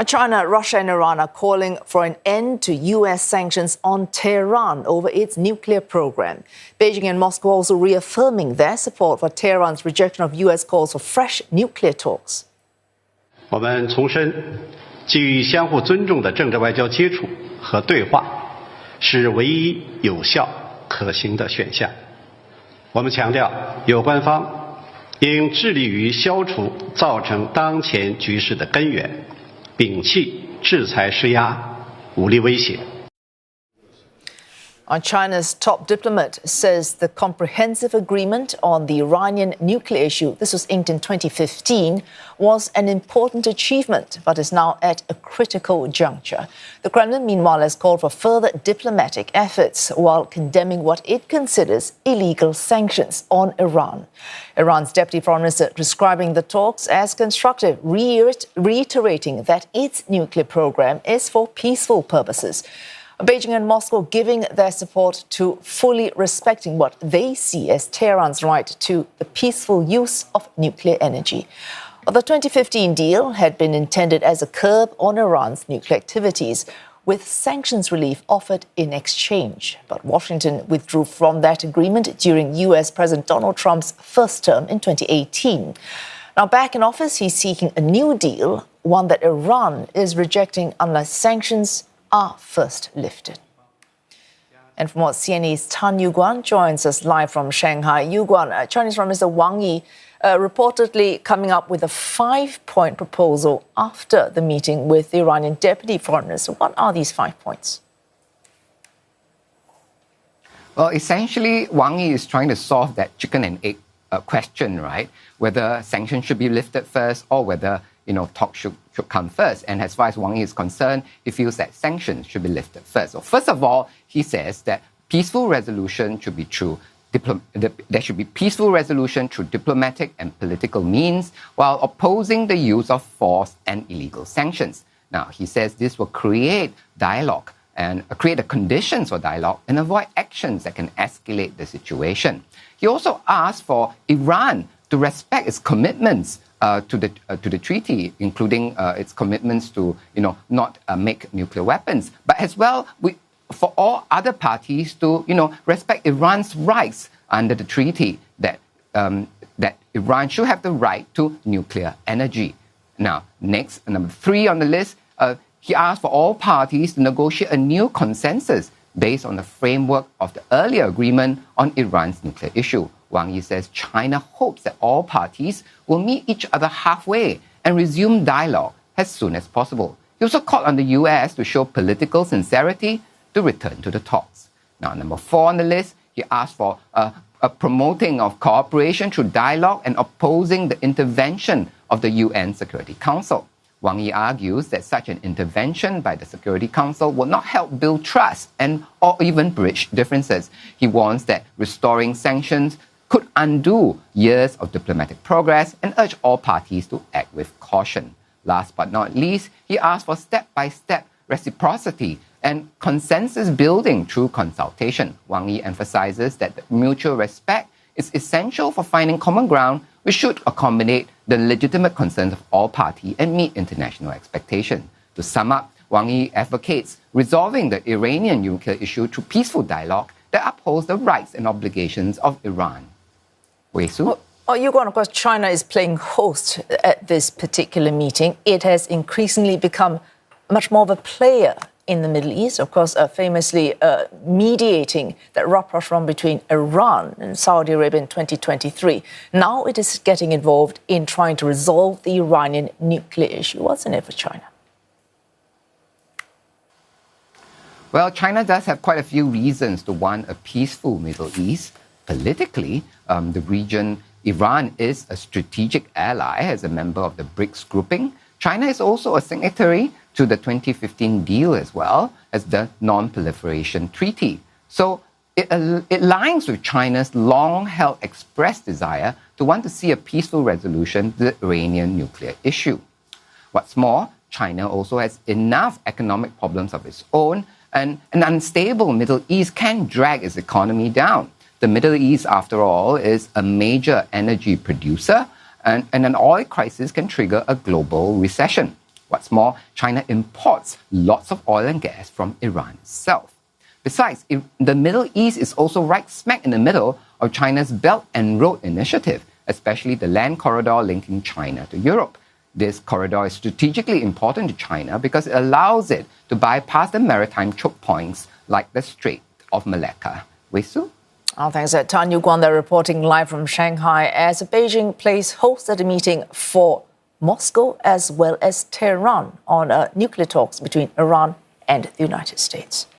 China, Russia and Iran are calling for an end to U.S. sanctions on Tehran over its nuclear program. Beijing and Moscow also reaffirming their support for Tehran's rejection of U.S. calls for fresh nuclear talks. 我们重申，基于相互尊重的政治外交接触和对话，是唯一有效可行的选项。我们强调，有关方应致力于消除造成当前局势的根源。 摒弃制裁施压、武力威胁。 China's top diplomat says the comprehensive agreement on the Iranian nuclear issue, this was inked in 2015, was an important achievement, but is now at a critical juncture. The Kremlin, meanwhile, has called for further diplomatic efforts while condemning what it considers illegal sanctions on Iran. Iran's deputy foreign minister describing the talks as constructive, reiterating that its nuclear program is for peaceful purposes. Beijing and Moscow giving their support to fully respecting what they see as Tehran's right to the peaceful use of nuclear energy. The 2015 deal had been intended as a curb on Iran's nuclear activities, with sanctions relief offered in exchange. But Washington withdrew from that agreement during U.S. President Donald Trump's first term in 2018. Now, back in office, he's seeking a new deal, one that Iran is rejecting unless sanctions are first lifted. And for more, CNE's Yew Guan joins us live from Shanghai. Yew Guan, Chinese Prime Minister Wang Yi reportedly coming up with a 5-point proposal after the meeting with the Iranian deputy foreign minister. What are these 5 points? Well, essentially, Wang Yi is trying to solve that chicken and egg question, right? Whether sanctions should be lifted first or whether talks should come first. And as far as Wang Yi is concerned, he feels that sanctions should be lifted first. So first of all, he says that peaceful resolution should be through there should be peaceful resolution through diplomatic and political means, while opposing the use of force and illegal sanctions. Now, he says this will create dialogue and create the conditions for dialogue and avoid actions that can escalate the situation. He also asked for Iran to respect its commitments to the treaty, including its commitments to not make nuclear weapons, but as well for all other parties to respect Iran's rights under the treaty that Iran should have the right to nuclear energy. Now, next, number 3 on the list, he asked for all parties to negotiate a new consensus based on the framework of the earlier agreement on Iran's nuclear issue. Wang Yi says China hopes that all parties will meet each other halfway and resume dialogue as soon as possible. He also called on the U.S. to show political sincerity to return to the talks. Now, number 4 on the list, he asked for a promoting of cooperation through dialogue and opposing the intervention of the UN Security Council. Wang Yi argues that such an intervention by the Security Council will not help build trust or even bridge differences. He warns that restoring sanctions could undo years of diplomatic progress and urge all parties to act with caution. Last but not least, he asked for step-by-step reciprocity and consensus building through consultation. Wang Yi emphasizes that mutual respect is essential for finding common ground, which should accommodate the legitimate concerns of all parties and meet international expectations. To sum up, Wang Yi advocates resolving the Iranian nuclear issue through peaceful dialogue that upholds the rights and obligations of Iran. Wei Su? Yew Guan, of course, China is playing host at this particular meeting. It has increasingly become much more of a player in the Middle East, of course, famously mediating that rapprochement between Iran and Saudi Arabia in 2023. Now it is getting involved in trying to resolve the Iranian nuclear issue. What's in it for China? Well, China does have quite a few reasons to want a peaceful Middle East. Politically, the region, Iran is a strategic ally as a member of the BRICS grouping. China is also a signatory to the 2015 deal as well as the Non-Proliferation Treaty. So it aligns with China's long-held expressed desire to want to see a peaceful resolution to the Iranian nuclear issue. What's more, China also has enough economic problems of its own, and an unstable Middle East can drag its economy down. The Middle East, after all, is a major energy producer, and an oil crisis can trigger a global recession. What's more, China imports lots of oil and gas from Iran itself. Besides, the Middle East is also right smack in the middle of China's Belt and Road Initiative, especially the land corridor linking China to Europe. This corridor is strategically important to China because it allows it to bypass the maritime choke points like the Strait of Malacca. Wei Su? Thanks, Tan Yew Guan there reporting live from Shanghai as Beijing plays host at a meeting for Moscow as well as Tehran on nuclear talks between Iran and the United States.